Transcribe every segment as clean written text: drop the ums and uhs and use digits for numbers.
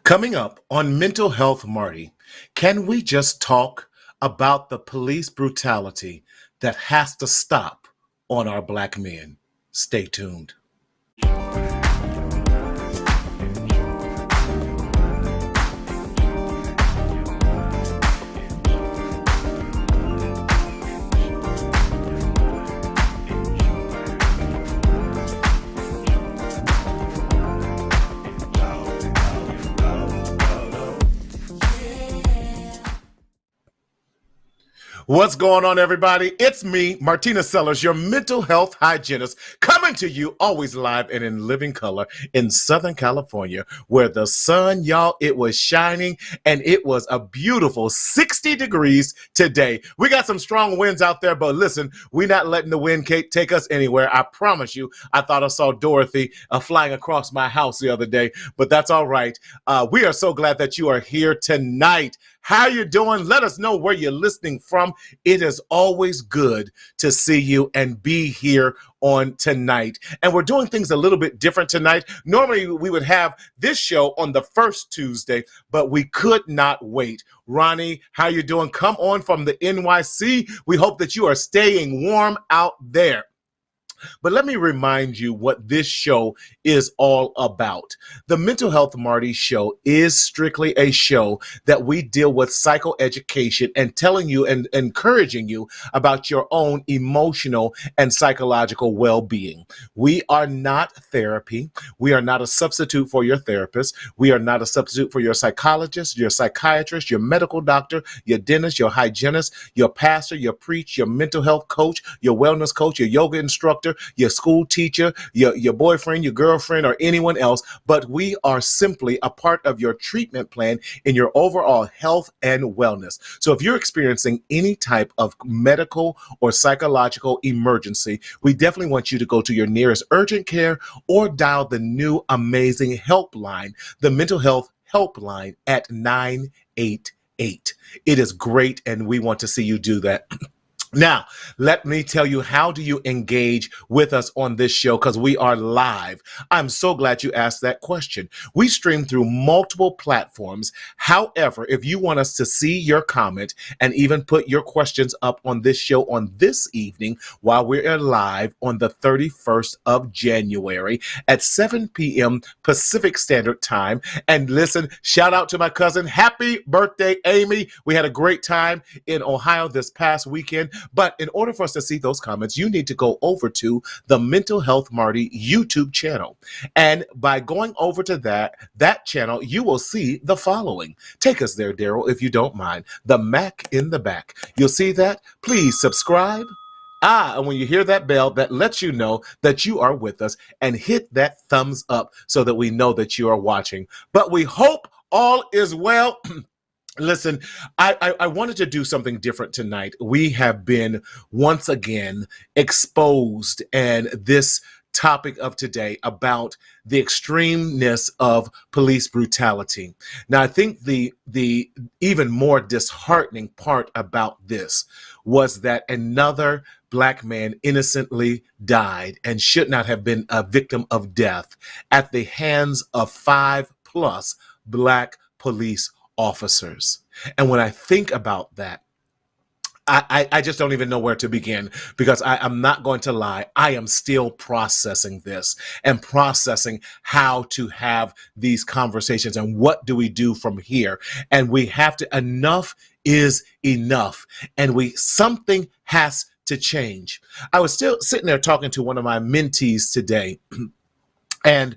Coming up on Mental Health Marty, can we just talk about the police brutality that has to stop on our black men? Stay tuned. What's going on, everybody? It's me, Martina Sellers, your mental health hygienist, coming to you always live and in living color in Southern California, where the sun, y'all, it was shining and it was a beautiful 60 degrees today. We got some strong winds out there, but listen, we're not letting the wind take us anywhere. I promise you. I thought I saw Dorothy flying across my house the other day, but that's all right. We are so glad that you are here tonight. How you doing? Let us know where you're listening from. It is always good to see you and be here on tonight. And we're doing things a little bit different tonight. Normally, we would have this show on the first Tuesday, but we could not wait. Ronnie, how you doing? Come on from the NYC. We hope that you are staying warm out there. But let me remind you what this show is all about. The Mental Health Marty show is strictly a show that we deal with psychoeducation and telling you and encouraging you about your own emotional and psychological well-being. We are not therapy. We are not a substitute for your therapist. We are not a substitute for your psychologist, your psychiatrist, your medical doctor, your dentist, your hygienist, your pastor, your preach, your mental health coach, your wellness coach, your yoga instructor, your school teacher, your boyfriend, your girlfriend, or anyone else, but we are simply a part of your treatment plan in your overall health and wellness. So if you're experiencing any type of medical or psychological emergency, we definitely want you to go to your nearest urgent care or dial the new amazing helpline, the mental health helpline at 988. It is great, and we want to see you do that. Now, let me tell you, how do you engage with us on this show? Because we are live. I'm so glad you asked that question. We stream through multiple platforms. However, if you want us to see your comment and even put your questions up on this show on this evening while we're live on the 31st of January at 7 p.m. Pacific Standard Time. And listen, shout out to my cousin. Happy birthday, Amy. We had a great time in Ohio this past weekend. But in order for us to see those comments, you need to go over to the Mental Health Marty YouTube channel. And by going over to that channel, you will see the following. Take us there, Daryl, if you don't mind. The Mac in the back. You'll see that. Please subscribe. And when you hear that bell, that lets you know that you are with us, and hit that thumbs up so that we know that you are watching. But we hope all is well. Listen, I wanted to do something different tonight. We have been once again exposed, and this topic of today about the extremeness of police brutality. Now, I think the even more disheartening part about this was that another black man innocently died and should not have been a victim of death at the hands of 5+ black police officers. And when I think about that, I just don't even know where to begin, because I'm not going to lie. I am still processing this and processing how to have these conversations and what do we do from here. And we have to, enough is enough. And something has to change. I was still sitting there talking to one of my mentees today, and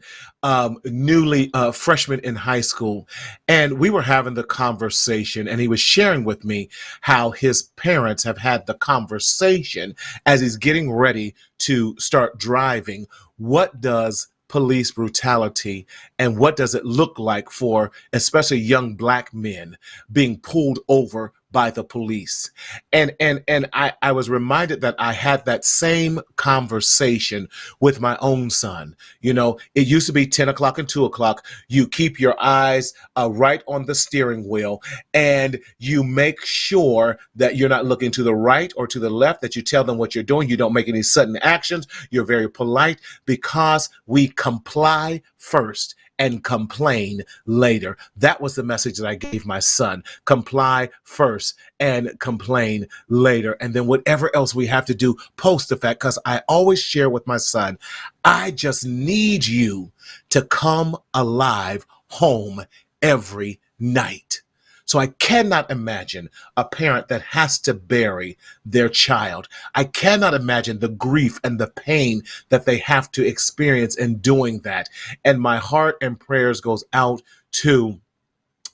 newly freshman in high school. And we were having the conversation, and he was sharing with me how his parents have had the conversation as he's getting ready to start driving. What does police brutality and what does it look like for especially young black men being pulled over by the police? And I was reminded that I had that same conversation with my own son. You know, it used to be 10 o'clock and 2 o'clock. You keep your eyes right on the steering wheel, and you make sure that you're not looking to the right or to the left, that you tell them what you're doing. You don't make any sudden actions. You're very polite, because we comply first and complain later. That was the message that I gave my son. Comply first and complain later. And then whatever else we have to do post the fact, because I always share with my son, I just need you to come alive home every night. So I cannot imagine a parent that has to bury their child. I cannot imagine the grief and the pain that they have to experience in doing that. And my heart and prayers goes out to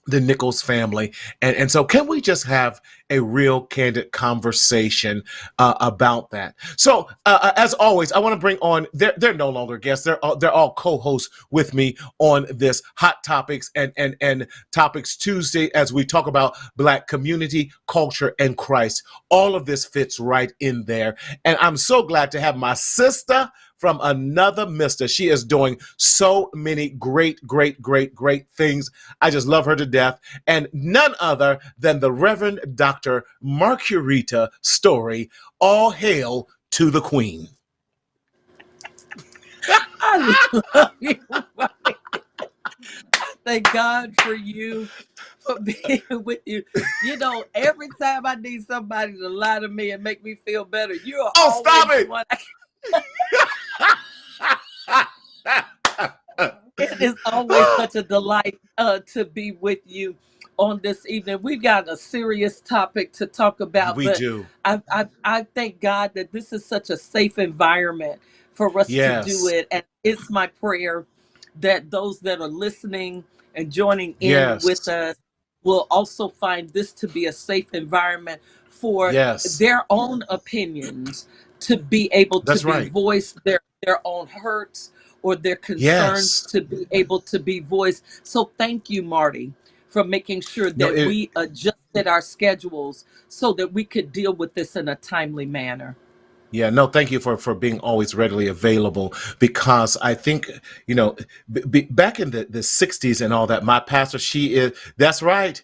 the Nichols family. And so can we just have a real candid conversation about that? So as always, I want to bring on, they're no longer guests. They're all co-hosts with me on this Hot Topics and Topics Tuesday as we talk about Black community, culture, and Christ. All of this fits right in there. And I'm so glad to have my sister from another mister. She is doing so many great things. I just love her to death. And none other than the Reverend Dr. Marquita Story. All hail to the Queen. I love you. I thank God for you, for being with you. You know, every time I need somebody to lie to me and make me feel better, you're always stop it. the one It is always such a delight to be with you on this evening. We've got a serious topic to talk about. We do. I thank God that this is such a safe environment for us to do it. And it's my prayer that those that are listening and joining in with us will also find this to be a safe environment for their own opinions to be able to be voiced, their own hurts or their concerns to be able to be voiced. So thank you, Marty, for making sure that we adjusted our schedules so that we could deal with this in a timely manner. Yeah, no, thank you for being always readily available, because I think, you know, back in the 60s and all that, my pastor, that's right,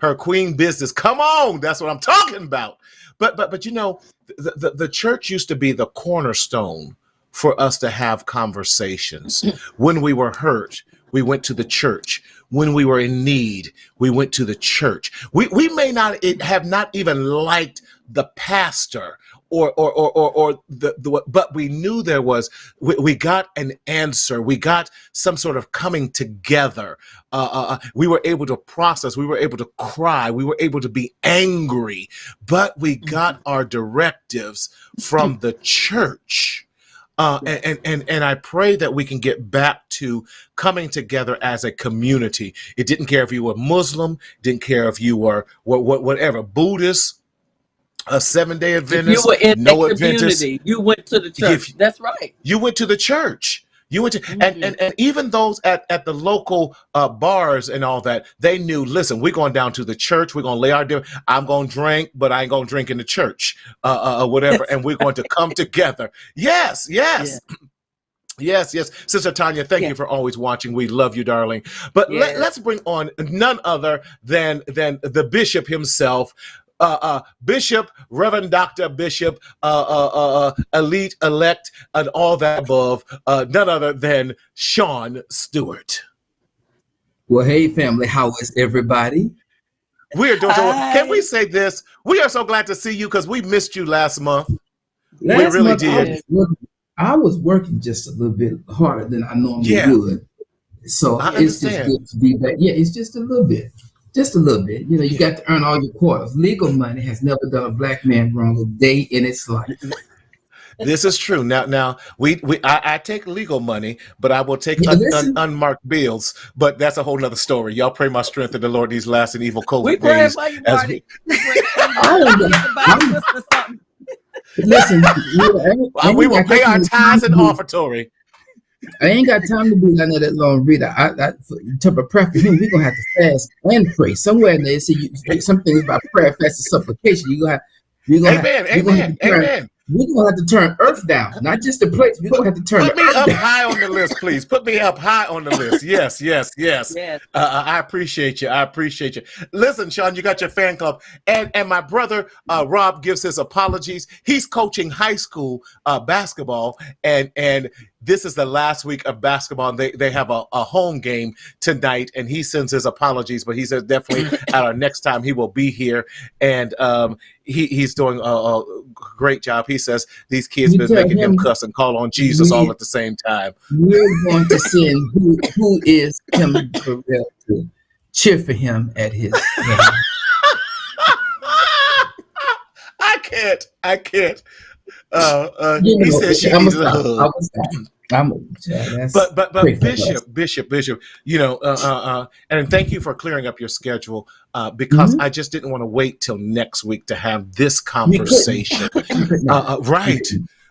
her queen business. Come on, that's what I'm talking about. But you know, the church used to be the cornerstone for us to have conversations. When we were hurt, we went to the church. When we were in need, we went to the church. We may not have not even liked the pastor or but we knew there was, we got an answer. We got some sort of coming together. We were able to process. We were able to cry. We were able to be angry, but we got our directives from the church. And I pray that we can get back to coming together as a community. It didn't care if you were Muslim, didn't care if you were whatever, Buddhist, a Seventh-day Adventist, if you were in no a community, you went to the church. That's right. You went to the church. You went to, and even those at the local bars and all that, they knew, listen, we're going down to the church. We're going to lay our dinner. I'm going to drink, but I ain't going to drink in the church, whatever. And we're going to come together. Yes. Yes. Sister Tanya, thank you for always watching. We love you, darling. But let's bring on none other than the bishop himself, Bishop, Reverend Dr. Bishop, elite, elect, and all that above, none other than Sean Stewart. Well, hey, family, how is everybody? We are doing so well. Can we say this? We are so glad to see you because we missed you last month. We really did. I was working just a little bit harder than I normally would. So it's just good to be back. Yeah, it's just a little bit. Just a little bit. You know, you got to earn all your quarters. Legal money has never done a black man wrong a day in its life. This is true. Now I take legal money, but I will take unmarked bills. But that's a whole nother story. Y'all pray my strength in the Lord these last and evil COVID days. Listen, we will pay our tithes and offertory. I ain't got time to be like that long reader. To prepare for him, we're gonna have to fast and pray. Somewhere in there, some things about prayer, fast, and supplication. Amen. We're gonna have to turn earth down, not just the place. We're gonna have to turn. Put me up high on the list, please. Put me up high on the list. Yes. I appreciate you. Listen, Sean, you got your fan club, and my brother Rob gives his apologies. He's coaching high school basketball, and this is the last week of basketball. And they have a home game tonight, and he sends his apologies, but he says definitely at our next time he will be here. And he's doing a great job. He says these kids been making him cuss and call on Jesus all at the same time. We're going to send who is Tim Burrell to cheer for him at his game. I can't. He says she needs a hug. But Bishop, you know, and thank you for clearing up your schedule because I just didn't want to wait till next week to have this conversation.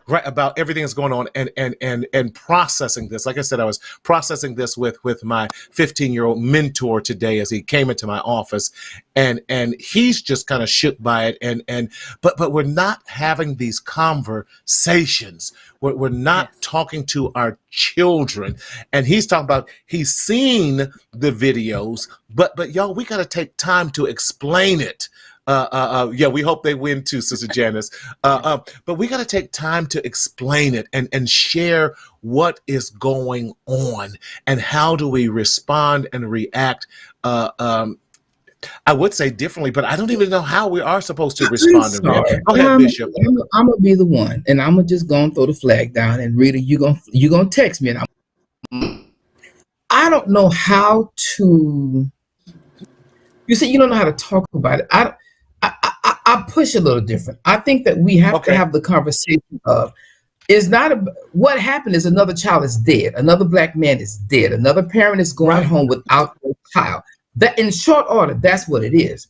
Right, about everything that's going on and processing this. Like I said, I was processing this with my 15-year-old mentor today as he came into my office, and he's just kind of shook by it. But we're not having these conversations. We're not talking to our children. And he's talking about he's seen the videos, but y'all, we got to take time to explain it. Yeah, we hope they win too, Sister Janice. But we got to take time to explain it and share what is going on and how do we respond and react. I would say differently, but I don't even know how we are supposed to respond to that. Go ahead, Bishop. I'm gonna be the one, and I'm gonna just go and throw the flag down. And Rita, you gonna text me, and I don't know how to. You say you don't know how to talk about it. I push a little different. I think that we have to have the conversation of what happened is another child is dead. Another Black man is dead. Another parent is going home without a child. That in short order, that's what it is.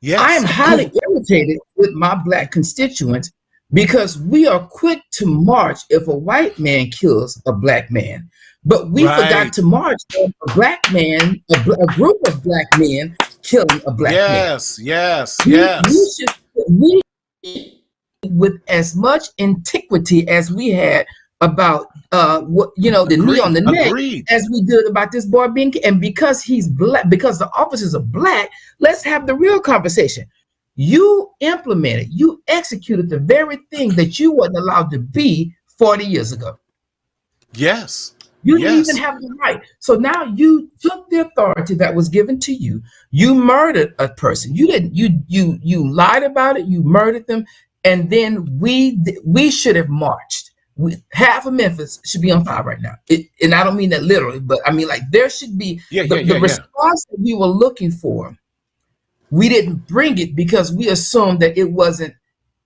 Yes. I am highly irritated with my Black constituents because we are quick to march if a white man kills a Black man. But we forgot to march on a Black man, a group of Black men killing a Black man. Yes. We with as much antiquity as we had about the knee on the neck as we did about this boy being, and because he's Black, because the officers are Black, let's have the real conversation. You implemented, you executed the very thing that you weren't allowed to be 40 years ago. Yes. You didn't even have the right. So now you took the authority that was given to you. You murdered a person. You didn't. You lied about it. You murdered them, and then we should have marched. Half of Memphis should be on fire right now. And I don't mean that literally, but I mean like there should be the response that we were looking for. We didn't bring it because we assumed that it wasn't.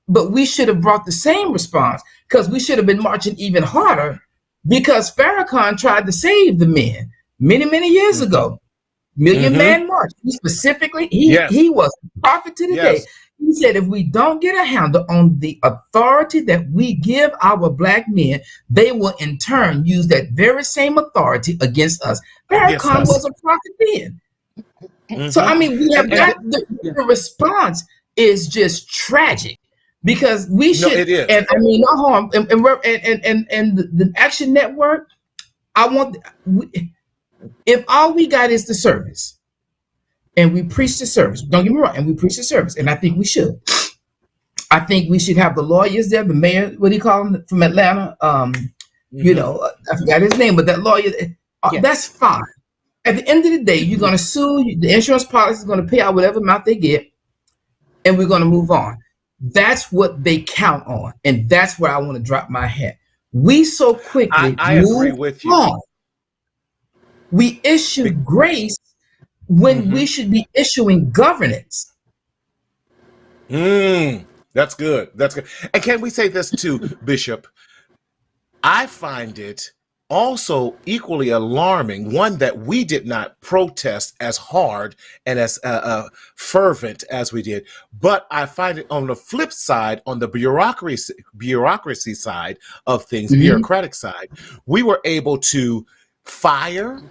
But we should have brought the same response because we should have been marching even harder. Because Farrakhan tried to save the men many years ago. Million Man March. He was a prophet to the day. He said, if we don't get a handle on the authority that we give our Black men, they will in turn use that very same authority against us. Farrakhan was a prophet then. So I mean, we have got the response is just tragic. Because we should, and I mean, no harm, and the Action Network. If all we got is the service, and we preach the service, don't get me wrong, and we preach the service, and I think we should. I think we should have the lawyers there, the mayor, what do you call him from Atlanta? You know, I forgot his name, but that lawyer, that's fine. At the end of the day, you're going to sue. The insurance policy is going to pay out whatever amount they get, and we're going to move on. That's what they count on, and that's where I want to drop my hat. We so quickly I agree with you. On. We issue grace when we should be issuing governance. That's good. That's good. And can we say this too, Bishop? I find it also equally alarming, one that we did not protest as hard and as fervent as we did, but I find it on the flip side, on the bureaucracy side of things, bureaucratic side, we were able to fire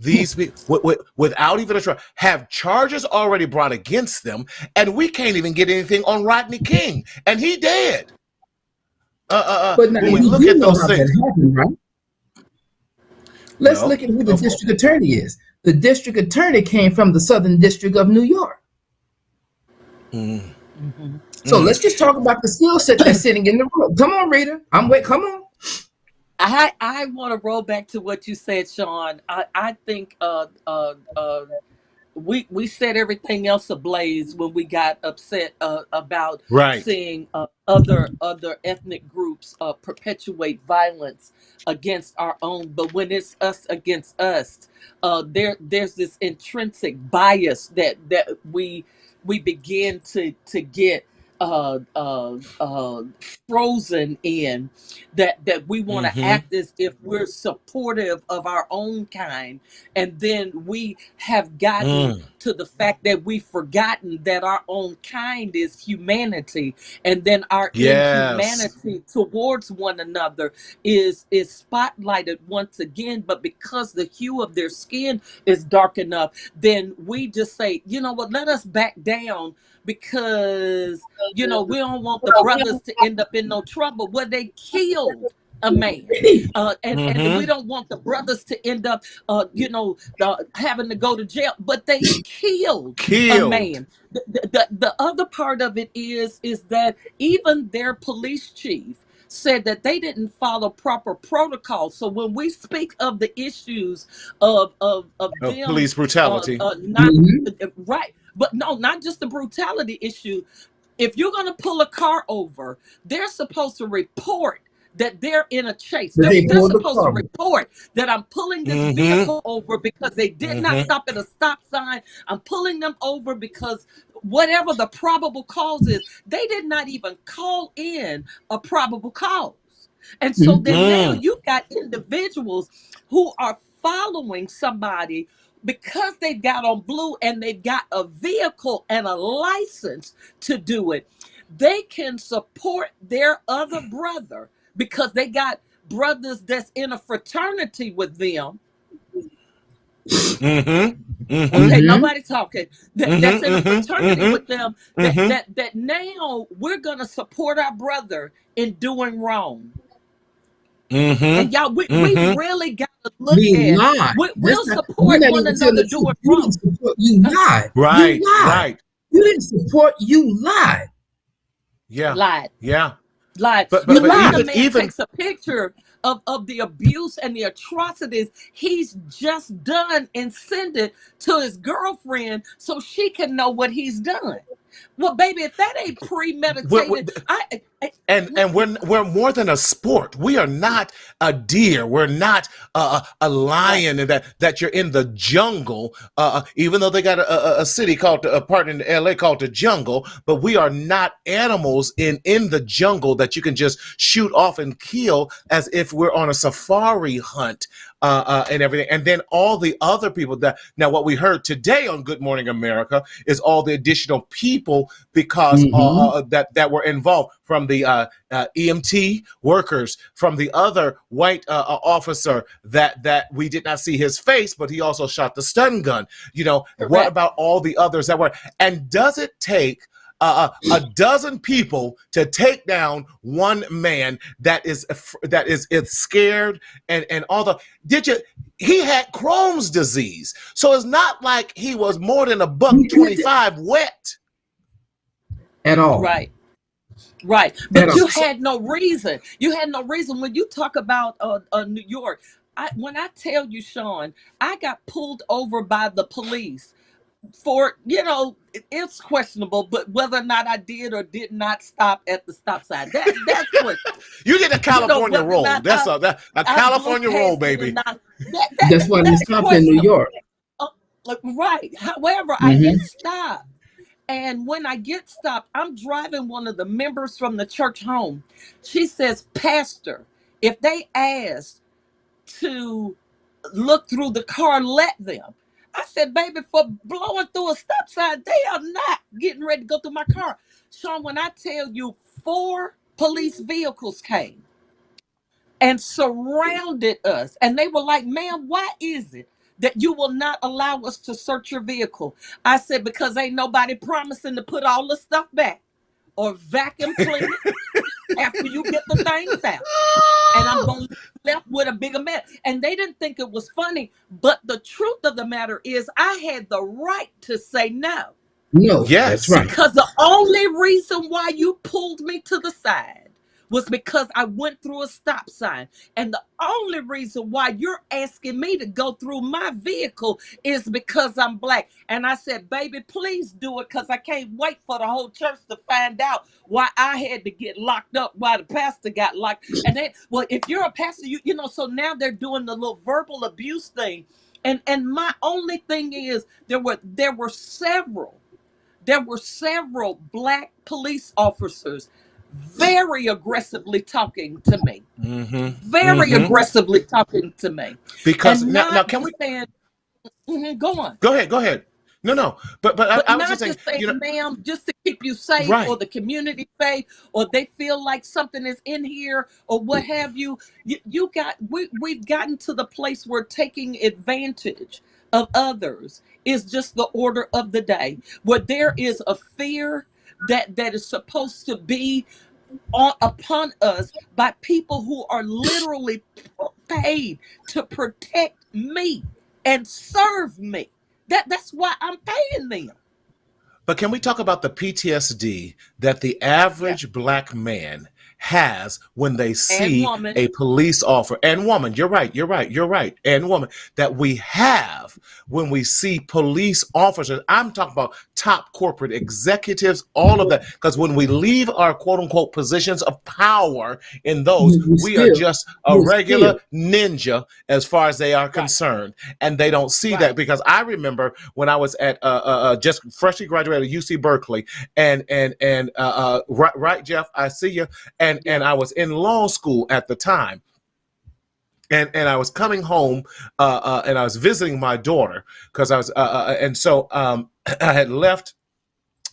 these people without even a trial, have charges already brought against them, and we can't even get anything on Rodney King, and he dead. But now, when we look at those things, right? Let's look at who the district attorney is. The district attorney came from the Southern District of New York. So let's just talk about the skill set that's sitting in the room. Come on, Rita. Come on. I want to roll back to what you said, Sean. I think we set everything else ablaze when we got upset about Right. seeing other ethnic groups perpetuate violence against our own. But when it's us against us, there's this intrinsic bias that we begin to get uh, uh, uh, frozen in, that we want to Mm-hmm. act as if we're supportive of our own kind, and then we have gotten to the fact that we've forgotten that our own kind is humanity, and then our Yes. inhumanity towards one another is spotlighted once again. But because the hue of their skin is dark enough, then we just say, you know what, let us back down, because we don't want the brothers to end up in no trouble. Well, they killed a man, and we don't want the brothers to end up having to go to jail, but they killed a man. The other part of it is that even their police chief said that they didn't follow proper protocol. So when we speak of the issues of them, police brutality, not right, but no, not just the brutality issue. If you're going to pull a car over, they're supposed to report that they're in a chase. They're supposed to report that I'm pulling this vehicle over because they did not stop at a stop sign. I'm pulling them over because whatever the probable cause is, they did not even call in a probable cause. And so then now you've got individuals who are following somebody because they've got on blue and they've got a vehicle and a license to do it. They can support their other brother because they got brothers that's in a fraternity with them. Okay, nobody talking. That's in a fraternity with them. That now we're gonna support our brother in doing wrong. And y'all, we really got to look at. We'll support one another doing wrong. You lied. Right. You lied. Right. You didn't support. You lied. Yeah. Lied. Yeah. Lied. But when the man takes a picture of the abuse and the atrocities he's just done and send it to his girlfriend so she can know what he's done. Well, baby, if that ain't premeditated, and we're more than a sport. We are not a deer. We're not a lion. That you're in the jungle. Even though they got a city called a part in LA called the jungle, but we are not animals in the jungle that you can just shoot off and kill as if we're on a safari hunt. And everything, and then all the other people that now what we heard today on Good Morning America is all the additional people because that were involved, from the EMT workers, from the other white officer that we did not see his face, but he also shot the stun gun. Correct. What about all the others that were? And does it take a dozen people to take down one man that is scared and all the he had Crohn's disease, so it's not like he was more than $1.25 wet at all. Right. But you had no reason. When you talk about New York. When I tell you, Sean, I got pulled over by the police for, it's questionable, but whether or not I did or did not stop at the stop sign, that's what you get a California roll. That's a California roll, baby. That's why they stopped in New York. Right. However, I get stopped. And when I get stopped, I'm driving one of the members from the church home. She says, "Pastor, if they ask to look through the car, let them." I said, "Baby, for blowing through a stop sign, they are not getting ready to go through my car." Sean, when I tell you 4 police vehicles came and surrounded us, and they were like, "Ma'am, why is it that you will not allow us to search your vehicle?" I said, "Because ain't nobody promising to put all the stuff back or vacuum clean it after you get the things out. And I'm going to be left with a bigger mess." And they didn't think it was funny. But the truth of the matter is I had the right to say no. No, yes, that's right. Because the only reason why you pulled me to the side was because I went through a stop sign. And the only reason why you're asking me to go through my vehicle is because I'm black. And I said, baby, please do it, because I can't wait for the whole church to find out why I had to get locked up, why the pastor got locked. And then, well, if you're a pastor, you know, so now they're doing the little verbal abuse thing. And my only thing is there were several black police officers very aggressively talking to me. Very aggressively talking to me. Because now can we go on. Go ahead. No. But I was just saying, you know, ma'am, just to keep you safe, or the community safe, or they feel like something is in here, or what have you. We've gotten to the place where taking advantage of others is just the order of the day, where there is a fear that is supposed to be upon us by people who are literally paid to protect me and serve me. That's why I'm paying them. But can we talk about the PTSD that the average black man has when they see a police officer and woman? You're right. And woman, that we have when we see police officers. I'm talking about top corporate executives, all of that. Because when we leave our quote unquote positions of power in those, we are just a regular ninja as far as they are concerned. And they don't see that, because I remember when I was at just freshly graduated UC Berkeley, and right, Jeff, I see you. And I was in law school at the time. And I was coming home and I was visiting my daughter, because I was and so I had left,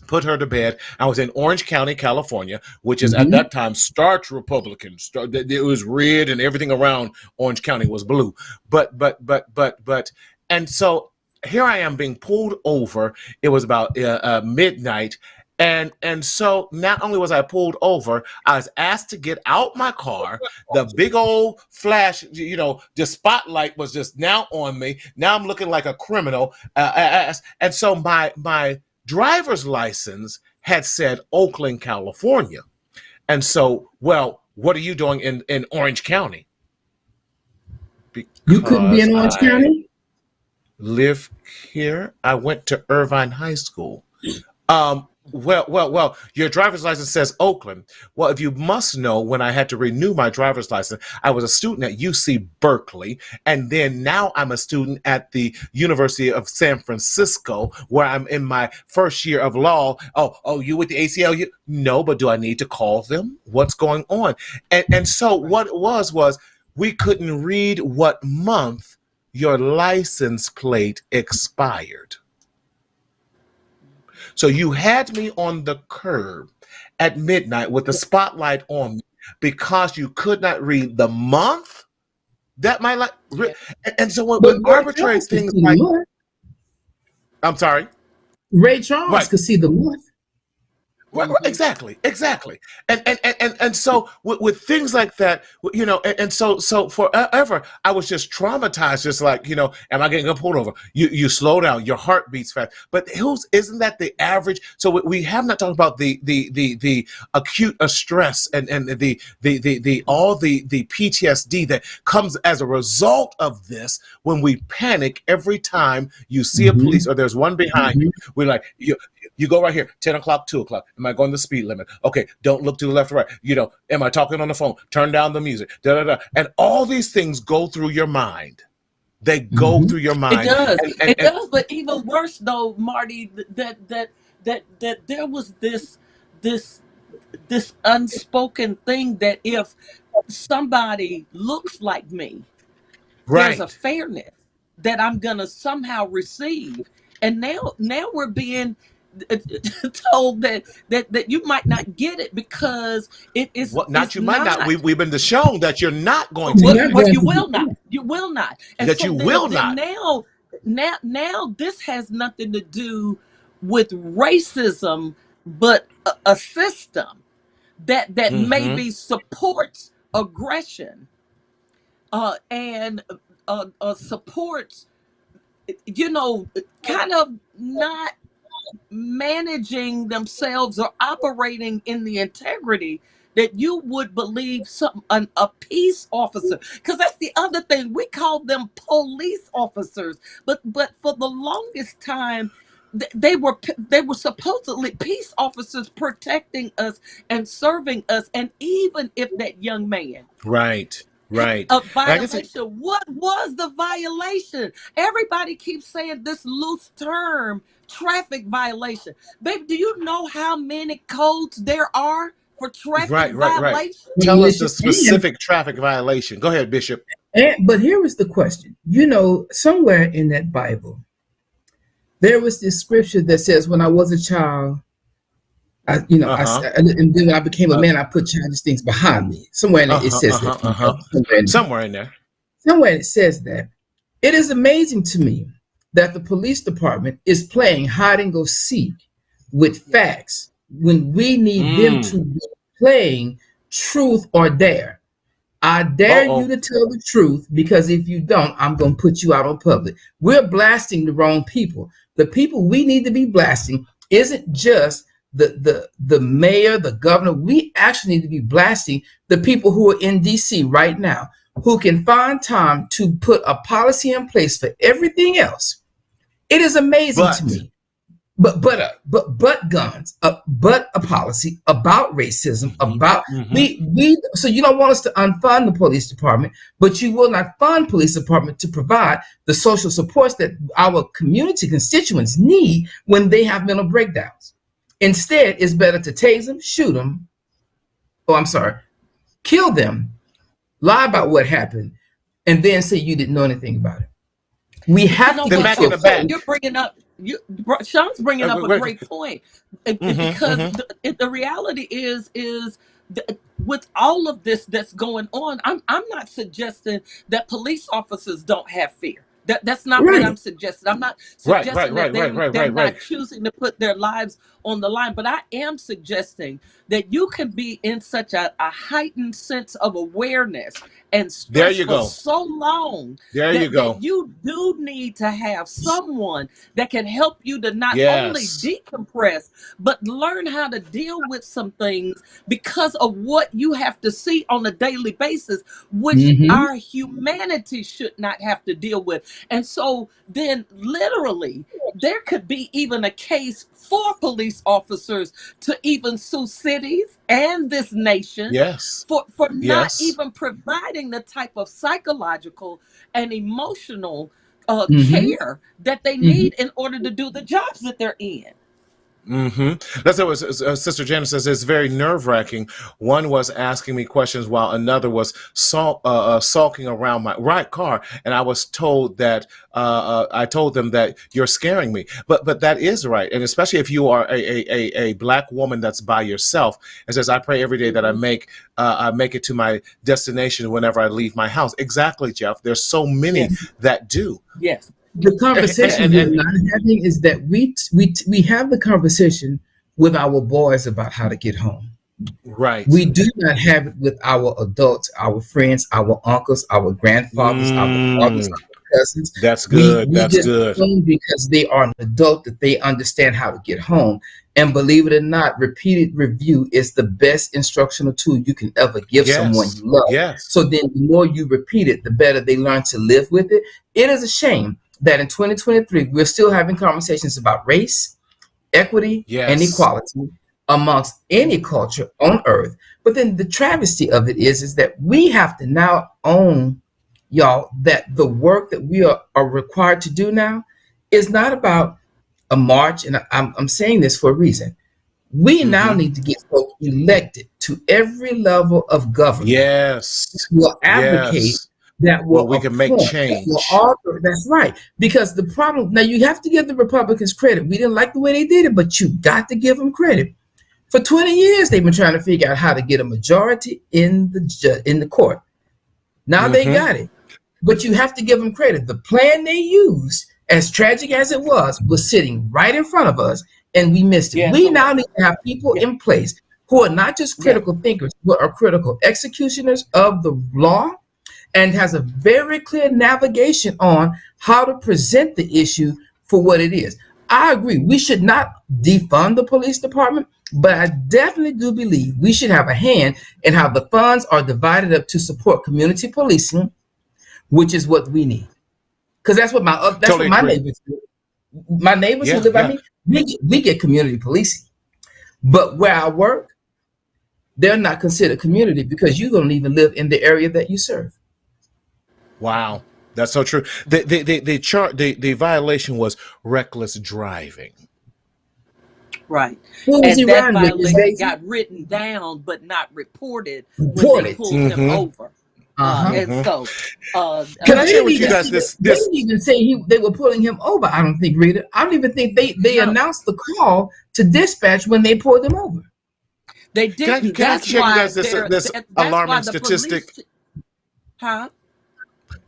put her to bed. I was in Orange County, California, which is at that time starch Republican. It was red, and everything around Orange County was blue. But and so here I am being pulled over. It was about midnight. And so not only was I pulled over, I was asked to get out my car. The big old flash, you know, the spotlight was just now on me. Now I'm looking like a criminal. And so my driver's license had said Oakland, California. And so, well, what are you doing in Orange County? Because you couldn't be in Orange County? Live here. I went to Irvine High School. Well, your driver's license says Oakland. Well, if you must know, when I had to renew my driver's license, I was a student at UC Berkeley, and then now I'm a student at the University of San Francisco, where I'm in my first year of law. Oh, you with the ACLU? No, but do I need to call them? What's going on? And so what it was we couldn't read what month your license plate expired. So you had me on the curb at midnight with the spotlight on me because you could not read the month that my life. And so when arbitrary things like, I'm sorry, Ray Charles could see the month. Right, exactly. And so with things like that, you know, and so forever, I was just traumatized, just like, you know, am I getting pulled over? You slow down, your heart beats fast. But isn't that the average? So we have not talked about the acute stress and the all the PTSD that comes as a result of this when we panic every time you see a police or there's one behind you. We're like, you go right here, 10 o'clock, 2 o'clock. Am I going the speed limit? Okay, don't look to the left or right. You know, am I talking on the phone? Turn down the music. And all these things go through your mind. They go through your mind. It does. It does. But even worse, though, Marty, that there was this unspoken thing that if somebody looks like me, there's a fairness that I'm gonna somehow receive. And now we're being told that you might not get it because it is you might not. We've been shown that you're not going to. But you will not. And that so you will not. Now this has nothing to do with racism, but a system that maybe supports aggression and supports, you know, kind of not managing themselves or operating in the integrity that you would believe a peace officer, because that's the other thing. We call them police officers, but for the longest time, they were supposedly peace officers protecting us and serving us. And even if that young man right a violation, what was the violation? Everybody keeps saying this loose term, traffic violation. Baby, do you know how many codes there are for traffic violation? Tell us the specific traffic violation. Go ahead, Bishop. But here was the question. Somewhere in that Bible, there was this scripture that says, when I was a child, and then I became a man, I put childish things behind me. Somewhere in it says that. Somewhere in there. Somewhere it says that. It is amazing to me that the police department is playing hide and go seek with facts when we need them to be playing truth or dare. I dare you to tell the truth, because if you don't, I'm going to put you out on public. We're blasting the wrong people. The people we need to be blasting isn't just the mayor, the governor. We actually need to be blasting the people who are in DC right now, who can find time to put a policy in place for everything else. It is amazing to me. But guns, but a policy about racism, about we. So you don't want us to unfund the police department, but you will not fund police department to provide the social supports that our community constituents need when they have mental breakdowns. Instead, it's better to tase them, shoot them. Kill them, lie about what happened, and then say you didn't know anything about it. We have to back in the back. You're bringing up. Sean's bringing up a great point, because the reality is with all of this that's going on, I'm not suggesting that police officers don't have fear. That's not what I'm suggesting. I'm not suggesting that they're not choosing to put their lives on the line, but I am suggesting that you can be in such a heightened sense of awareness and stress for so long that you do need to have someone that can help you to not only decompress, but learn how to deal with some things because of what you have to see on a daily basis, which our humanity should not have to deal with. And so then literally there could be even a case for police officers to even sue cities and this nation for not even providing the type of psychological and emotional care that they need in order to do the jobs that they're in. That's what Sister Janice says. It's very nerve-wracking. One was asking me questions while another was sulking around my car, and I was told that I told them that you're scaring me. But that is right, and especially if you are a black woman that's by yourself. It says, I pray every day that I make it to my destination whenever I leave my house. Exactly, Jeff. There's so many that do. Yes. The conversation we're not having is that we have the conversation with our boys about how to get home. Right. We do not have it with our adults, our friends, our uncles, our grandfathers, our fathers, our cousins. That's good. That's good. Because they are an adult, that they understand how to get home. And believe it or not, repeated review is the best instructional tool you can ever give someone you love. Yes. So then the more you repeat it, the better they learn to live with it. It is a shame that in 2023, we're still having conversations about race, equity, and equality amongst any culture on earth. But then the travesty of it is that we have to now own, y'all, that the work that we are required to do now is not about a march. And I'm saying this for a reason. We now need to get folks elected to every level of government. Yes. Will advocate that will we can make change. That's right. Because the problem now, you have to give the Republicans credit. We didn't like the way they did it, but you got to give them credit. For 20 years, they've been trying to figure out how to get a majority in the court. Now they got it, but you have to give them credit. The plan they used, as tragic as it was sitting right in front of us, and we missed it. We now need to have people in place who are not just critical thinkers, but are critical executioners of the law, and has a very clear navigation on how to present the issue for what it is. I agree. We should not defund the police department, But I definitely do believe we should have a hand in how the funds are divided up to support community policing, which is what we need. Because that's what my neighbors do. My neighbors who live by me, we get community policing. But where I work, they're not considered community because you don't even live in the area that you serve. Wow, that's so true. The violation was reckless driving. Right. And that violation got written down but not reported when they pulled him over. And so, can I share with you guys this? They didn't even say they were pulling him over. I don't think, Rita. I don't even think they announced the call to dispatch when they pulled him over. They didn't. Can I share with you guys this alarming statistic?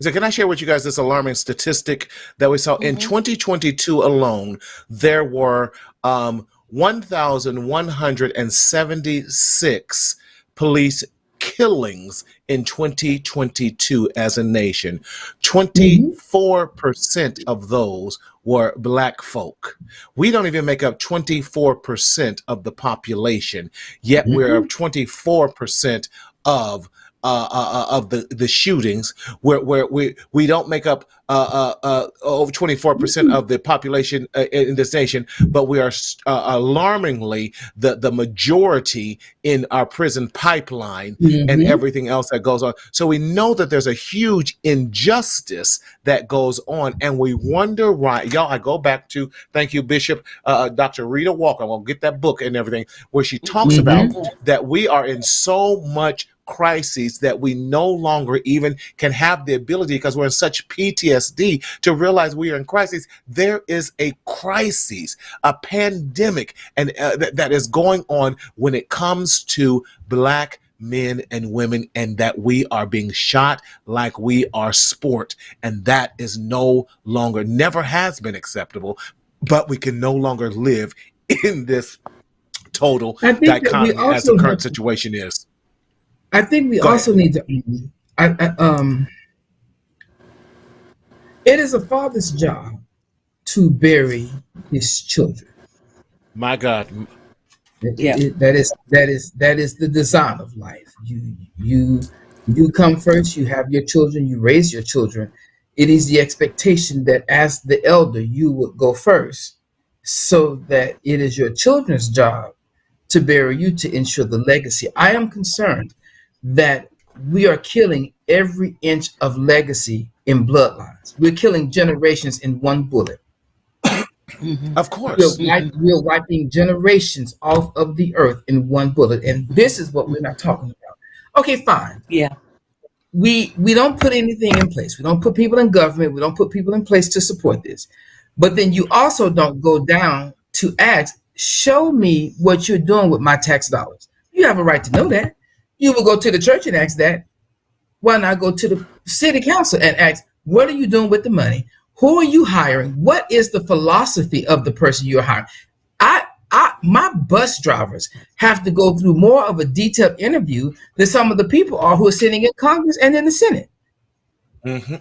So can I share with you guys this alarming statistic that we saw in 2022 alone? There were 1,176 police killings in 2022 as a nation. 24% of those were Black folk. We don't even make up 24% of the population, yet we're 24% of the shootings, where we don't make up over 24% of the population in this nation, but we are alarmingly the majority in our prison pipeline and everything else that goes on. So we know that there's a huge injustice that goes on, and we wonder why. Y'all, I go back to, thank you, Bishop, Dr. Rita Walker. I'm gonna get that book and everything where she talks about that we are in so much crises that we no longer even can have the ability, because we're in such PTSD, to realize we are in crisis. There is a crisis, a pandemic, and that is going on when it comes to Black men and women, and that we are being shot like we are sport, and that is no longer, never has been acceptable. But we can no longer live in this total dichotomy as the current situation is. I think we also need to. It is a father's job to bury his children. My God, that is the design of life. You come first. You have your children. You raise your children. It is the expectation that as the elder, you would go first, so that it is your children's job to bury you, to ensure the legacy. I am concerned that we are killing every inch of legacy in bloodlines. We're killing generations in one bullet. Of course. We're wiping generations off of the earth in one bullet. And this is what we're not talking about. Okay, fine. Yeah. We don't put anything in place. We don't put people in government. We don't put people in place to support this. But then you also don't go down to ask, show me what you're doing with my tax dollars. You have a right to know that. You will go to the church and ask that. Why not go to the city council and ask, what are you doing with the money? Who are you hiring? What is the philosophy of the person you're hiring? My bus drivers have to go through more of a detailed interview than some of the people are who are sitting in Congress and in the Senate.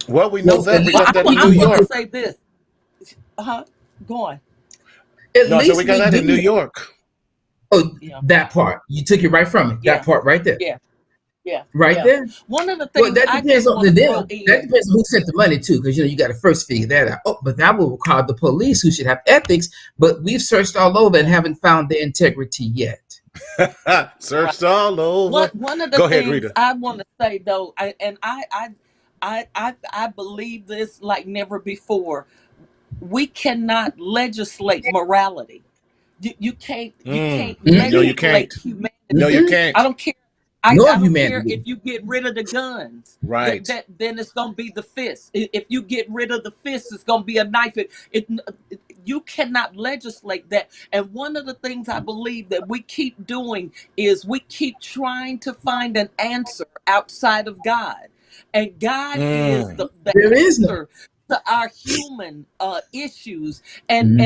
Well, we know that because I want to say this. Go on. So we got that in New York. Oh, that part. You took it right from me. That part right there. Yeah. There. One of the things that depends on that depends on who sent the money too, because you got to first figure that out. Oh, but that will require the police, who should have ethics, but we've searched all over and haven't found their integrity yet. Searched all over. One of the things Rita, I want to say though, I believe this like never before. We cannot legislate morality. You can't legislate humanity. No, you can't. I don't care. I don't care if you get rid of the guns. Right. Then it's going to be the fist. If you get rid of the fist, it's going to be a knife. You cannot legislate that. And one of the things I believe that we keep doing is we keep trying to find an answer outside of God. And God is the answer to our human issues, and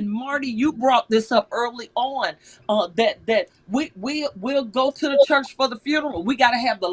Marty, you brought this up early on, that we'll go to the church for the funeral. We got to have the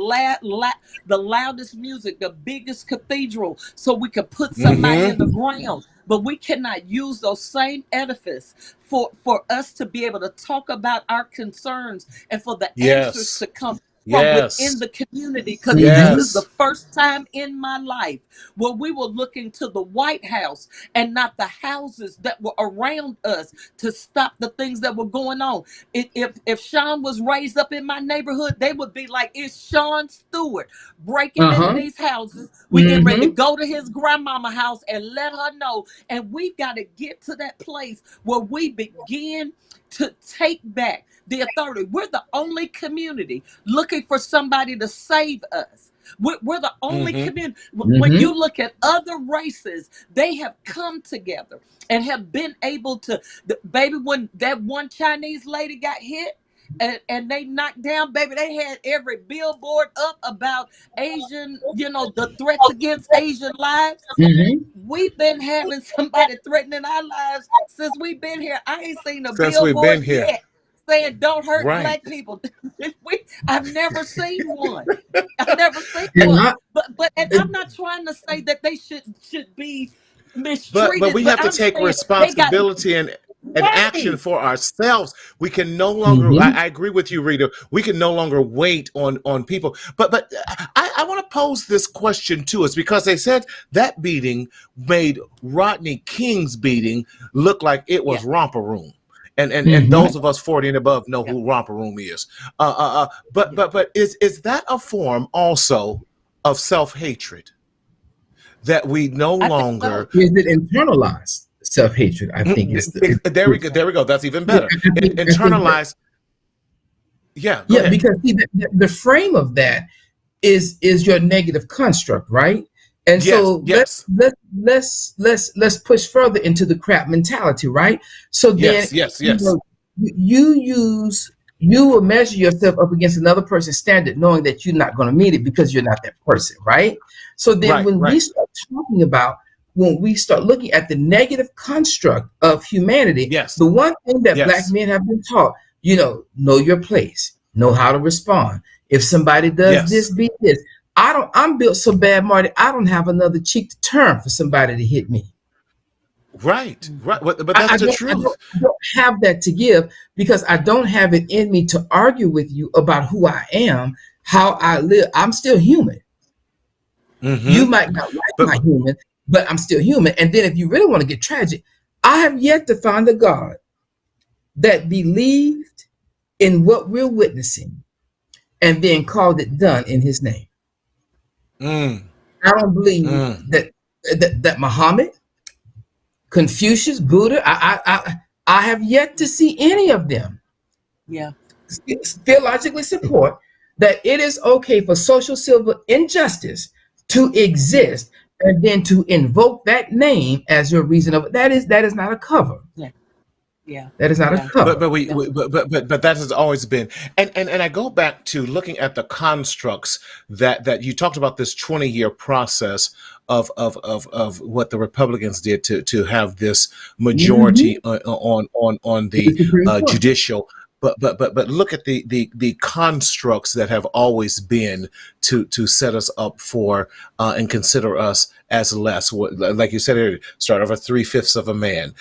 loudest music, the biggest cathedral, so we could put somebody in the ground. but we cannot use those same edifice for us to be able to talk about our concerns and for the answers to come from within the community. Because this is the first time in my life where we were looking to the White House and not the houses that were around us to stop the things that were going on. If Sean was raised up in my neighborhood, they would be like, it's Sean Stewart breaking into these houses. We get ready to go to his grandmama house and let her know. And we've got to get to that place where we begin to take back the authority. We're the only community looking for somebody to save us. We're the only community. When you look at other races, they have come together and have been able to, baby, when that one Chinese lady got hit and they knocked down, baby, they had every billboard up about Asian, the threats against Asian lives. We've been having somebody threatening our lives since we've been here. I ain't seen a billboard yet saying don't hurt Black people. I've never seen one. I've never seen one. But and I'm not trying to say that they should be mistreated. But we have to take responsibility and action for ourselves. We can no longer, I agree with you, Rita, we can no longer wait on people. But I want to pose this question to us, because they said that beating made Rodney King's beating look like it was romper room. And those of us 40 and above know who romper room is. But is that a form also of self-hatred that we no longer... Is it internalized self-hatred? I think it's there we go. That's even better. Internalized. Yeah, because see, the frame of that is your negative construct, right? And so let's push further into the crap mentality, right? So then you will measure yourself up against another person's standard, knowing that you're not going to meet it because you're not that person, right? So then we start talking about, when we start looking at the negative construct of humanity, the one thing that Black men have been taught, know your place, know how to respond. If somebody does this, be this. I'm built so bad, Marty, I don't have another cheek to turn for somebody to hit me. Right. But that's the truth. I don't have that to give, because I don't have it in me to argue with you about who I am, how I live. I'm still human. You might not like my human, but I'm still human. And then if you really want to get tragic, I have yet to find a God that believed in what we're witnessing and then called it done in his name. I don't believe that Muhammad, Confucius, Buddha, I have yet to see any of them theologically support that it is okay for social civil injustice to exist and then to invoke that name as your reason of it. That is not a cover. That is not a cover. But that has always been, and I go back to looking at the constructs that you talked about, this 20-year process of what the Republicans did to have this majority on the judicial. But look at the constructs that have always been to set us up for and consider us as less. Like you said earlier, start over 3/5 of a man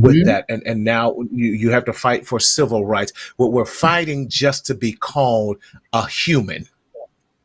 with that, and now you have to fight for civil rights. We're fighting just to be called a human.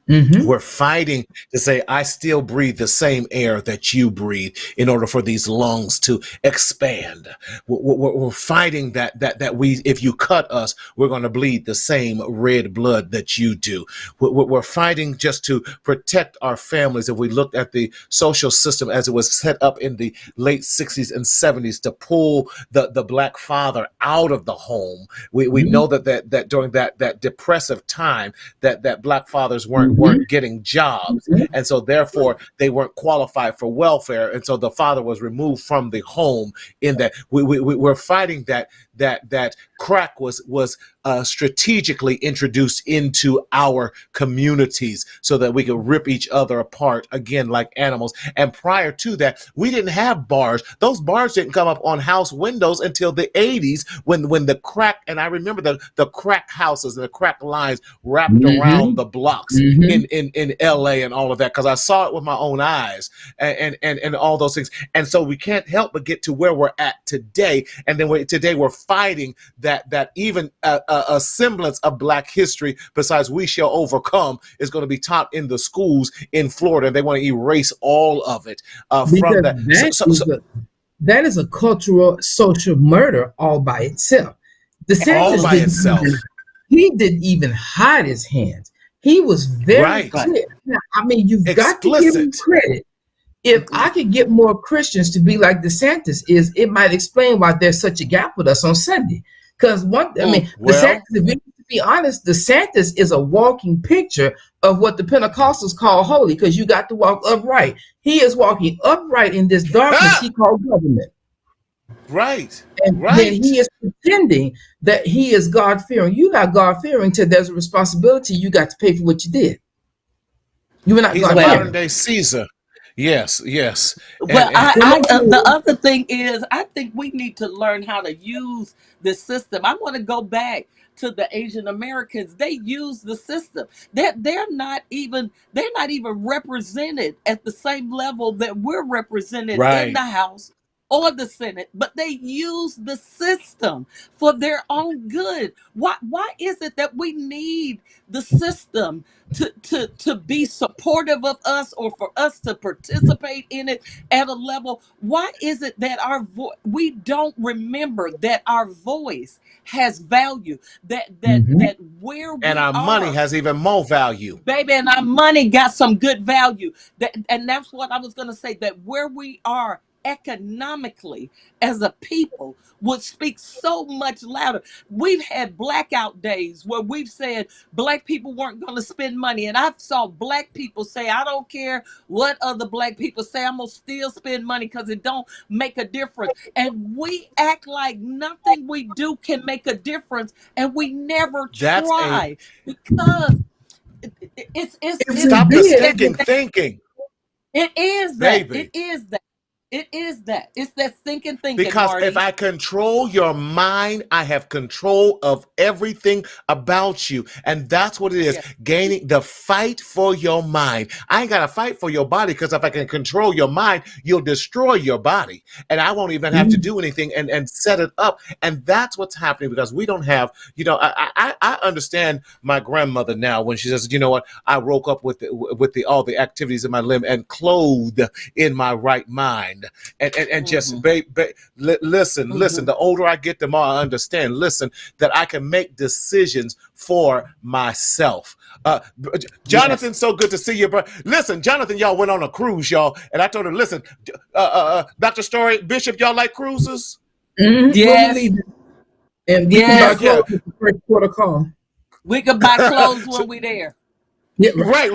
We're fighting to say, I still breathe the same air that you breathe in order for these lungs to expand. We're fighting that we, if you cut us, we're going to bleed the same red blood that you do. We're fighting just to protect our families. If we looked at the social system as it was set up in the late 60s and 70s to pull the Black father out of the home, we know that during that depressive time that Black fathers weren't getting jobs, and so therefore they weren't qualified for welfare, and so the father was removed from the home. In that we're fighting that that crack was strategically introduced into our communities so that we could rip each other apart again like animals. And prior to that, we didn't have bars. Those bars didn't come up on house windows until the 80s when the crack, and I remember the crack houses and the crack lines wrapped around the blocks in LA and all of that, because I saw it with my own eyes and all those things. And so we can't help but get to where we're at today. And then today we're fighting that even a semblance of Black history, besides We Shall Overcome, is going to be taught in the schools in Florida. They want to erase all of it from that. That is a cultural, social murder all by itself. He didn't even hide his hands. He was very clear. Now, I mean, you've got to give him credit. If I could get more Christians to be like DeSantis is, it might explain why there's such a gap with us on Sunday. Because DeSantis, to be honest, DeSantis is a walking picture of what the Pentecostals call holy, because you got to walk upright. He is walking upright in this darkness he called government. Right. And then he is pretending that he is God-fearing. You're not God-fearing till there's a responsibility. You got to pay for what you did. You were not God-fearing. He's a modern-day Caesar. Yes. Well, the other thing is, I think we need to learn how to use the system. I want to go back to the Asian Americans. They use the system. They're not even represented at the same level that we're represented in the House or the Senate, but they use the system for their own good. Why is it that we need the system to be supportive of us, or for us to participate in it at a level? Why is it that we don't remember that our voice has value, that where we and our money has even more value, baby, and our money got some good value. And that's what I was going to say, that where we are economically as a people would speak so much louder. We've had blackout days where we've said Black people weren't going to spend money, and I've saw Black people say, I don't care what other Black people say, I'm gonna still spend money because it don't make a difference. And we act like nothing we do can make a difference, and we never try because it's stop the stinking thinking. It is that. Baby. It is that. It's that thinking. Because Marty, if I control your mind, I have control of everything about you. And that's what it is. Gaining the fight for your mind. I ain't got to fight for your body, because if I can control your mind, you'll destroy your body. And I won't even have to do anything and set it up. And that's what's happening, because we don't have, I understand my grandmother now when she says, you know what, I woke up with all the activities in my limb and clothed in my right mind. And just listen. The older I get, the more I understand. Listen, that I can make decisions for myself. Jonathan, so good to see you, bro. Listen, Jonathan, y'all went on a cruise, y'all, and I told him, listen, Dr. Story, Bishop, y'all like cruises? Yes. And we can buy clothes with the first quarter call. We can buy clothes when we're there. Yeah, right.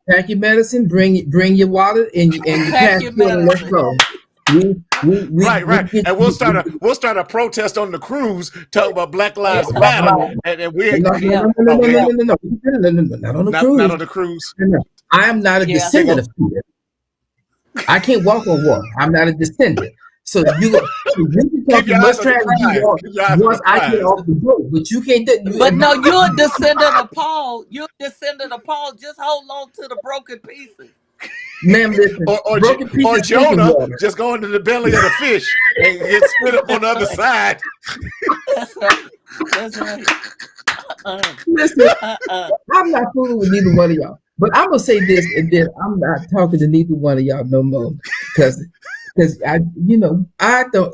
Pack your medicine, bring your wallet and your passport, and let's go. Right. And we'll start a protest on the cruise talking about Black Lives Matter. And we not on the cruise. No. I am not a descendant of Peter. I can't walk on water. I'm not a descendant. So you can talk as much trash as you want once I get off the boat, but you can't. But no, you're a descendant of Paul. You're a descendant of Paul. Just hold on to the broken pieces. Ma'am, listen. Or Jonah just go into the belly of the fish and get spit up on the other side. That's right. Listen, I'm not fooling with neither one of y'all. But I'm gonna say this, and then I'm not talking to neither one of y'all no more, because I don't.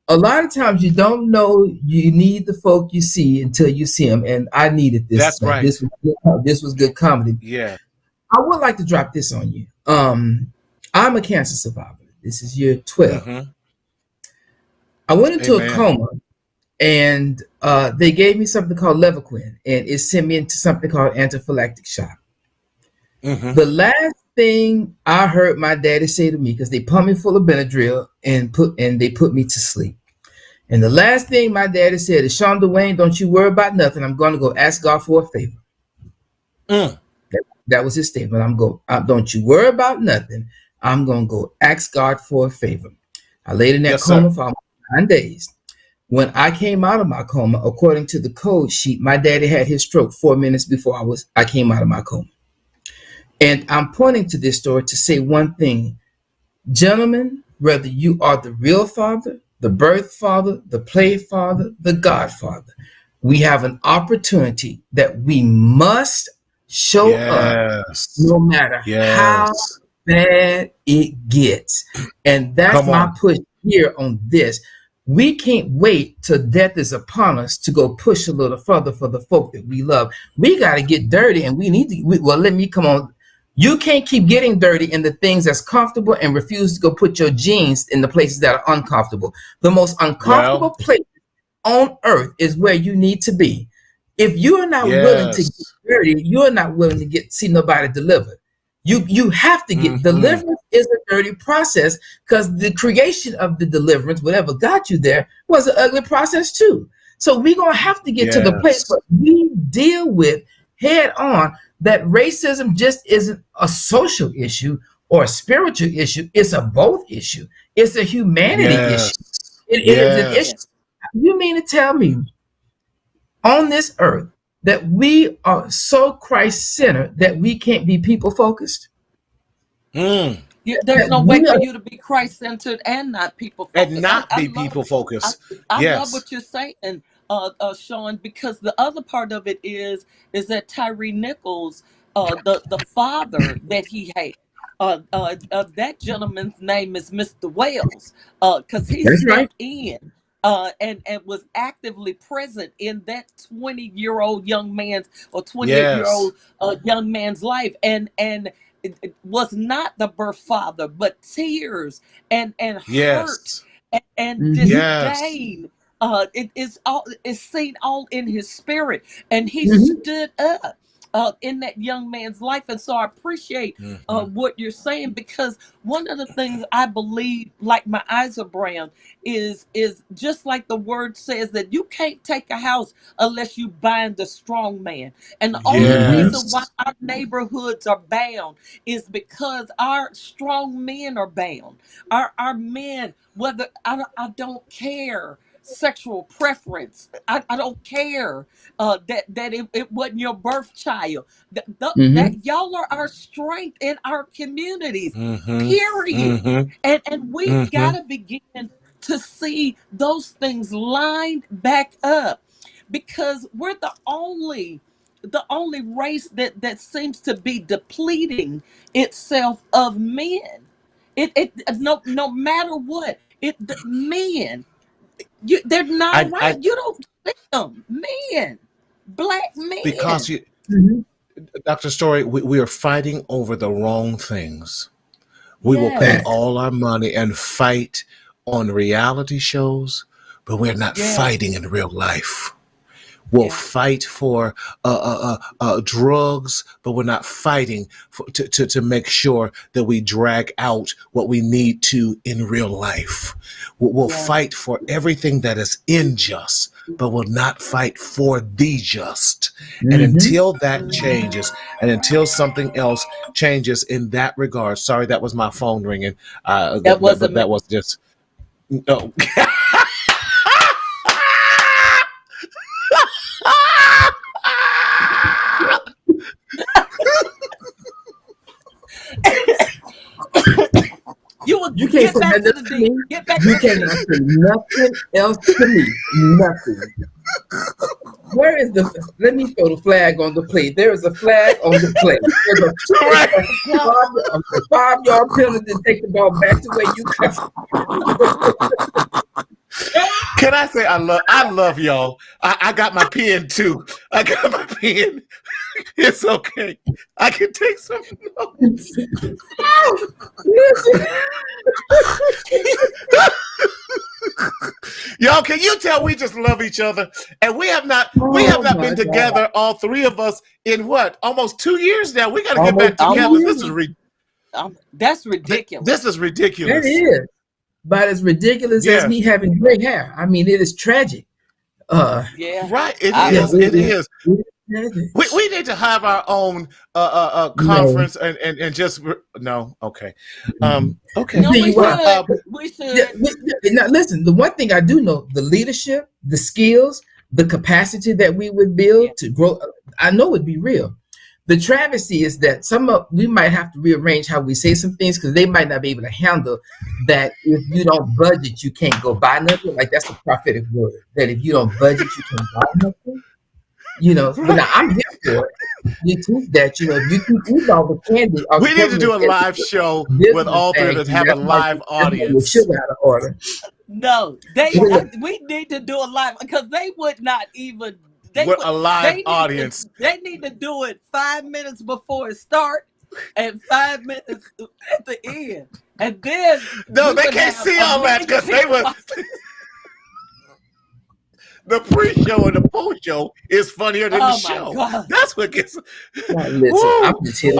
A lot of times you don't know you need the folk you see until you see them, and I needed this. That's right. This was good comedy. Yeah. I would like to drop this on you. I'm a cancer survivor. This is year 12. Mm-hmm. I went into a coma, and they gave me something called Levaquin, and it sent me into something called anaphylactic shock. Mm-hmm. The last thing I heard my daddy say to me, because they pumped me full of Benadryl and they put me to sleep. And the last thing my daddy said is, Sean Dwayne, don't you worry about nothing. I'm going to go ask God for a favor. That was his statement. Don't you worry about nothing. I'm going to go ask God for a favor. I laid in that coma for 9 days. When I came out of my coma, according to the code sheet, my daddy had his stroke 4 minutes before I came out of my coma. And I'm pointing to this story to say one thing. Gentlemen, whether you are the real father, the birth father, the play father, the godfather, we have an opportunity that we must show up no matter how bad it gets. And that's my push here on this. We can't wait till death is upon us to go push a little further for the folk that we love. We got to get dirty, and we need to, come on. You can't keep getting dirty in the things that's comfortable and refuse to go put your jeans in the places that are uncomfortable. The most uncomfortable place on earth is where you need to be. If you are not willing to get dirty, you are not willing to see nobody delivered. You have to get deliverance is a dirty process, because the creation of the deliverance, whatever got you there, was an ugly process too. So we're gonna have to get to the place where we deal with head on that racism just isn't a social issue or a spiritual issue. It's a both issue. It's a humanity issue. It is an issue. You mean to tell me on this earth that we are so Christ-centered that we can't be people-focused? There's no way for you to be Christ-centered and not people-focused. And not be people-focused. I love what you're saying, Sean, because the other part of it is that Tyree Nichols, the father that he had, that gentleman's name is Mr. Wells, because he stepped in and was actively present in that 20-year-old young man's or 28-year-old young man's life, and it was not the birth father, but tears and hurt and disdain. It's seen all in his spirit, and he stood up in that young man's life. And so I appreciate what you're saying, because one of the things I believe, like my eyes are brown, is just like the word says, that you can't take a house unless you bind the strong man. And the only reason why our neighborhoods are bound is because our strong men are bound. Our men, whether I don't care sexual preference, I don't care that it wasn't your birth child, that y'all are our strength in our communities, period. And we gotta begin to see those things lined back up, because we're the only race that seems to be depleting itself of men. No matter what, men, they're not right. You don't see them, men, black men. Because Dr. Story, we are fighting over the wrong things. We will pay all our money and fight on reality shows, but we're not fighting in real life. We'll fight for drugs, but we're not fighting to make sure that we drag out what we need to in real life. We'll fight for everything that is unjust, but will not fight for the just. And until that changes, and until something else changes in that regard, sorry, that was my phone ringing. That was just no. You can't say nothing to me. You cannot say nothing else to me. Nothing. Where is let me throw the flag on the plate. There is a flag on the plate. There's a 5-yard penalty to take the ball back to where you come. Can I say I love y'all? I got my pen too. I got my pen. It's okay. I can take some notes. Y'all, can you tell we just love each other? And we have not been together, all three of us, in what? Almost 2 years now. We got to get back together. This is that's ridiculous. This is ridiculous. It is. But as ridiculous as me having gray hair. I mean, it is tragic. Right. It is. We need to have our own conference and just no. Okay. Okay. No, we should. Now, listen, the one thing I do know, the leadership, the skills, the capacity that we would build to grow, I know would be real. The travesty is that we might have to rearrange how we say some things because they might not be able to handle that. If you don't budget, you can't go buy nothing. Like, that's a prophetic word, that if you don't budget, you can't buy nothing. But now I'm here for it. You teach that, if you can eat all the candy. We need to do a live show with all three that have a live audience. Out of order. No, we need to do a live because they would not even. A live audience. They need to do it 5 minutes before it starts and 5 minutes at the end. And then no, they can't see all that because they were. The pre-show and the post-show is funnier than the show. God. That's what gets. Listen.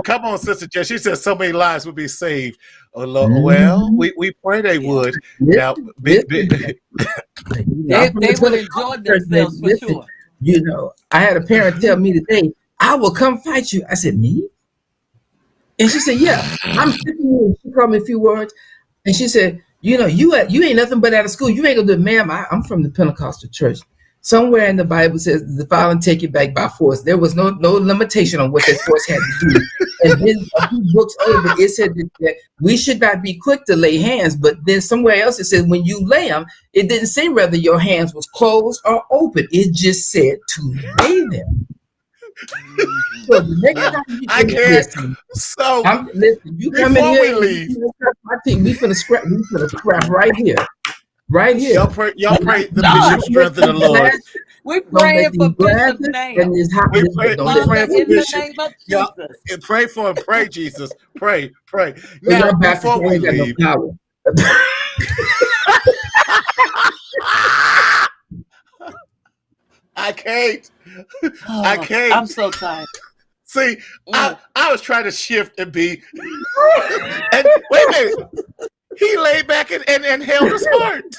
Come on, Sister Jess. She said so many lives would be saved. Oh, Lord. Well, we pray they would. Now, they would enjoy themselves for sure. I had a parent tell me today, I will come fight you. I said, me? And she said, yeah. I'm sitting here. She called me a few words. And she said, you ain't nothing but out of school. You ain't gonna do it, ma'am. I'm from the Pentecostal church. Somewhere in the Bible says the violent take it back by force. There was no limitation on what that force had to do. And then a few books over, it said that we should not be quick to lay hands. But then somewhere else it said when you lay them, it didn't say whether your hands was closed or open. It just said to lay them. So the next time I can't. Listen, you come in here. We finna scrap right here. Right here. Y'all pray the bishop's strength of the Lord. We're praying for Bishop's name. We're praying for Bishop. Y'all pray for him. Pray, Jesus. Pray. Now, before we leave. I can't. I'm so tired. See, I was trying to shift and be. And wait a minute. He laid back and held his heart.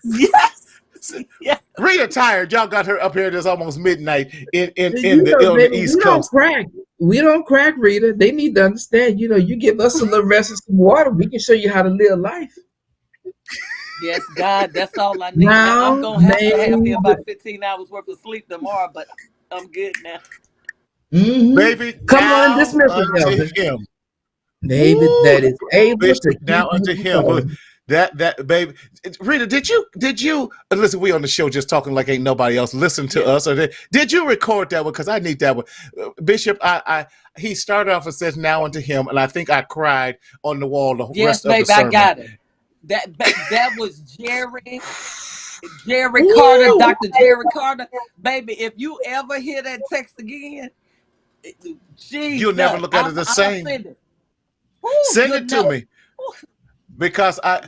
Yes. Rita tired. Y'all got her up here. It's almost midnight on the East Coast. We don't crack, Rita. They need to understand. You give us a little rest and some water, we can show you how to live life. Yes, God, that's all I need. Now, I'm gonna have to have me about 15 hours worth of sleep tomorrow, but I'm good now. Mm-hmm. Baby, come on, dismiss him. Baby, that is able to now unto him. That baby, Rita, did you listen? We on the show just talking like ain't nobody else listen to us. Or did you record that one? Because I need that one, Bishop. He started off and says now unto him, and I think I cried on the wall the rest of the sermon. I got it. That was Jerry Carter, Dr. Jerry Carter. Baby, if you ever hear that text again, you'll never look at it the same. Send it to me. Because I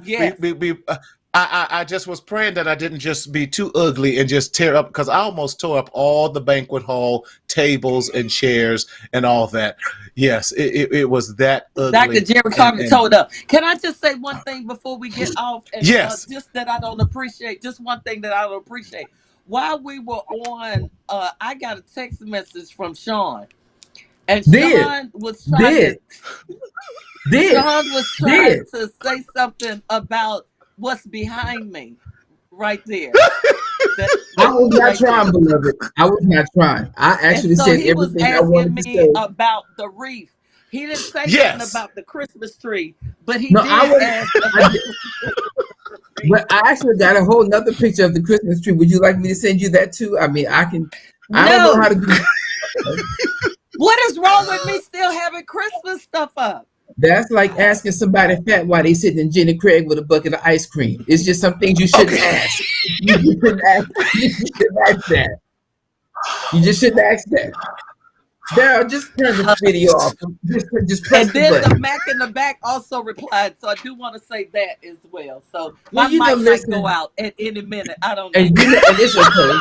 just was praying that I didn't just be too ugly and just tear up, because I almost tore up all the banquet hall tables and chairs and all that. Yes, it was that ugly. Dr. Jerry Carter told up. Can I just say one thing before we get off? And, yes. Just that I don't appreciate. Just one thing that I don't appreciate. While we were on, I got a text message from Sean. And Sean was trying to say something about what's behind me right there. I was not trying, beloved. I was not trying. I actually said everything I wanted to say about the wreath. He didn't say anything about the Christmas tree, but he did ask about But I actually got a whole nother picture of the Christmas tree. Would you like me to send you that too? I mean, I don't know how to do that. What is wrong with me still having Christmas stuff up? That's like asking somebody fat why they sitting in Jenny Craig with a bucket of ice cream. It's just some things you shouldn't ask. You shouldn't ask that. You just shouldn't ask that. Daryl, just turn the video off. Just press and then the button. the Mac in the back also replied, so I do want to say that as well. So my mic might go out at any minute. I don't know. And it's okay.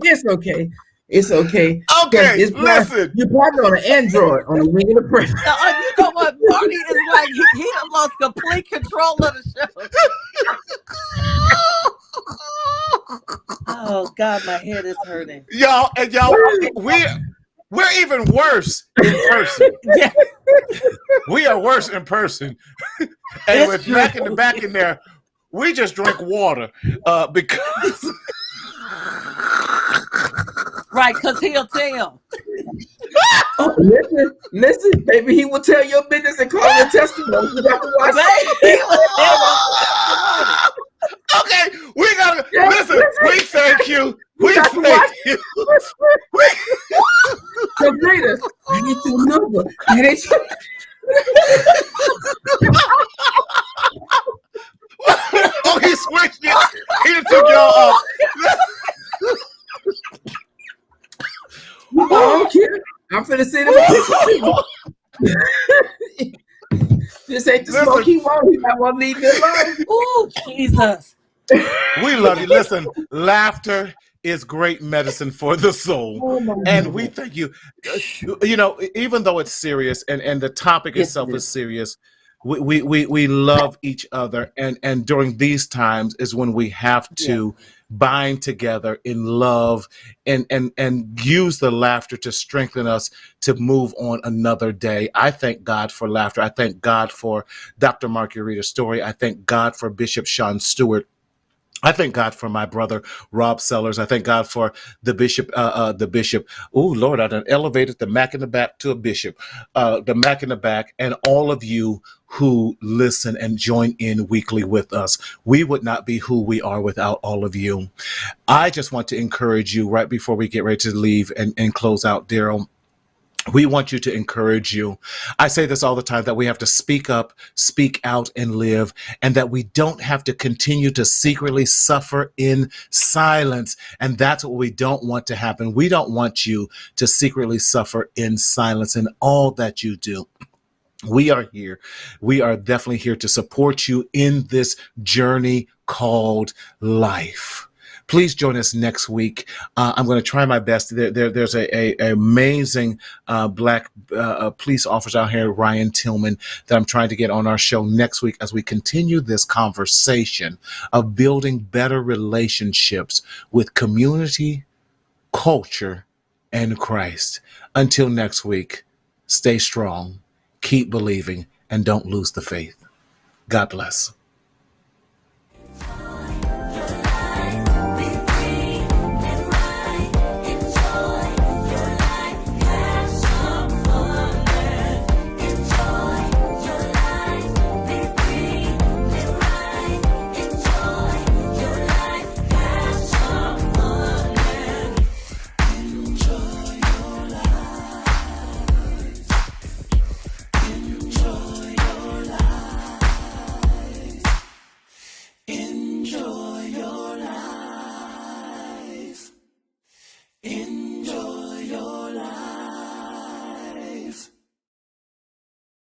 It's okay. It's okay. Okay, listen. You're probably on an Android on the wing of the press. You know what? Marty is like, he done lost complete control of the show. Oh, God, my head is hurting. Y'all, we're even worse in person. Yeah. We are worse in person. And with Mac in the back in there, we just drink water because... Right, because he'll tell. Oh, listen, baby, he will tell your business and call your testimony. You got to watch Okay, we gotta listen. We thank you. We thank you. Sabrina, I need your number. Oh, he switched it. He done took y'all off. I don't care. I'm finna send him a picture. This ain't the smoke he want. He might want to leave me alone. Oh, Jesus. We love you. Listen, laughter is great medicine for the soul. And we thank you. You know, even though it's serious and the topic itself is serious, we love each other. And during these times is when we have to bind together in love and use the laughter to strengthen us to move on another day. I thank God for laughter. I thank God for Dr. Marguerita's story. I thank God for Bishop Sean Stewart. I thank God for my brother, Rob Sellers. I thank God for the bishop. Oh, Lord, I done elevated the Mac in the back to a bishop. The Mac in the back and all of you who listen and join in weekly with us. We would not be who we are without all of you. I just want to encourage you right before we get ready to leave and close out, Daryl. We want you to encourage you. I say this all the time, that we have to speak up, speak out, and live, and that we don't have to continue to secretly suffer in silence. And that's what we don't want to happen. We don't want you to secretly suffer in silence in all that you do. We are here. We are definitely here to support you in this journey called life. Please join us next week. I'm going to try my best. There's a amazing black police officer out here, Ryan Tillman, that I'm trying to get on our show next week as we continue this conversation of building better relationships with community, culture, and Christ. Until next week, stay strong, keep believing, and don't lose the faith. God bless.